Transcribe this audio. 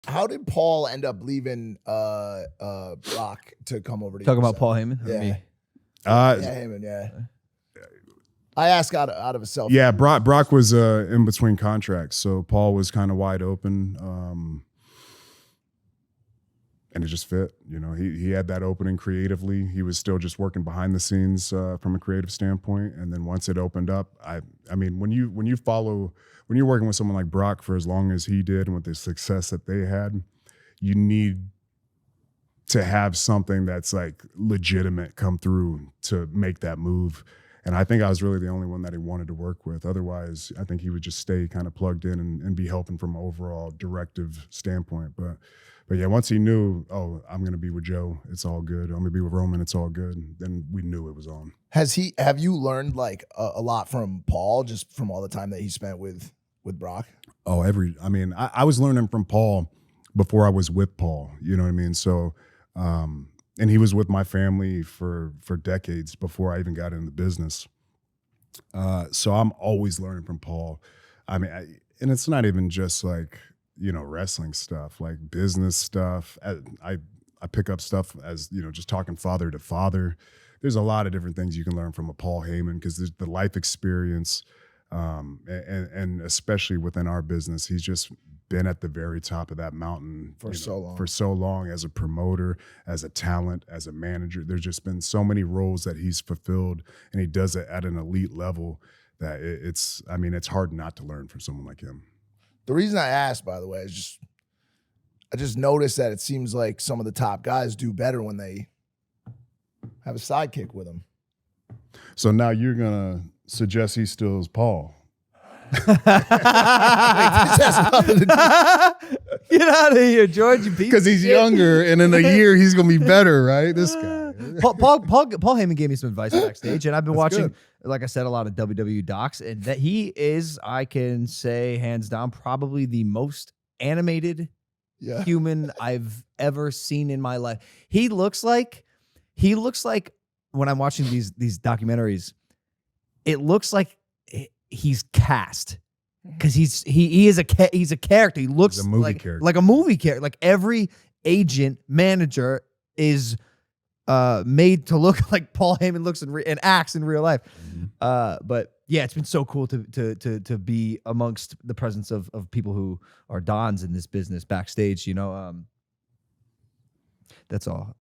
How did Paul end up leaving Brock to come over to Talking you? about Paul Heyman? Yeah. Or me? Yeah, Heyman, yeah. I ask out of a self. Yeah, Brock was in between contracts, so Paul was kind of wide open, and it just fit. You know, he had that opening creatively. He was still just working behind the scenes from a creative standpoint, and then once it opened up, I mean, when you're working with someone like Brock for as long as he did and with the success that they had, you need to have something that's like legitimate come through to make that move. And I think I was really the only one that he wanted to work with. Otherwise, I think he would just stay kind of plugged in and be helping from an overall directive standpoint. But yeah, once he knew, oh, I'm going to be with Joe, it's all good. I'm going to be with Roman, it's all good. Then we knew it was on. Have you learned like a lot from Paul just from all the time that he spent with Brock? Oh, I was learning from Paul before I was with Paul. You know what I mean? So, and he was with my family for decades before I even got into the business. So I'm always learning from Paul. I mean, and it's not even just like, you know, wrestling stuff, like business stuff. I pick up stuff as, you know, just talking father to father. There's a lot of different things you can learn from a Paul Heyman because there's the life experience, and especially within our business, he's just been at the very top of that mountain for so long as a promoter, as a talent, as a manager. There's just been so many roles that he's fulfilled, and he does it at an elite level that it's hard not to learn from someone like him. The reason I asked, by the way, is I just noticed that it seems like some of the top guys do better when they have a sidekick with them. So now you're gonna suggest he steals Paul. Get out of here, George. Because he's younger, and in a year he's gonna be better, right? This guy. Paul Heyman gave me some advice backstage, and I've been watching, good. like I said, a lot of WWE docs, and that he is, I can say, hands down, probably the most animated human I've ever seen in my life. He looks like when I'm watching these documentaries, it looks like he's cast because he's a character. He looks a movie like character. Like a movie character. Like every agent manager is made to look like Paul Heyman looks and acts in real life. Mm-hmm. But yeah, it's been so cool to be amongst the presence of people who are dons in this business backstage. You know, that's all.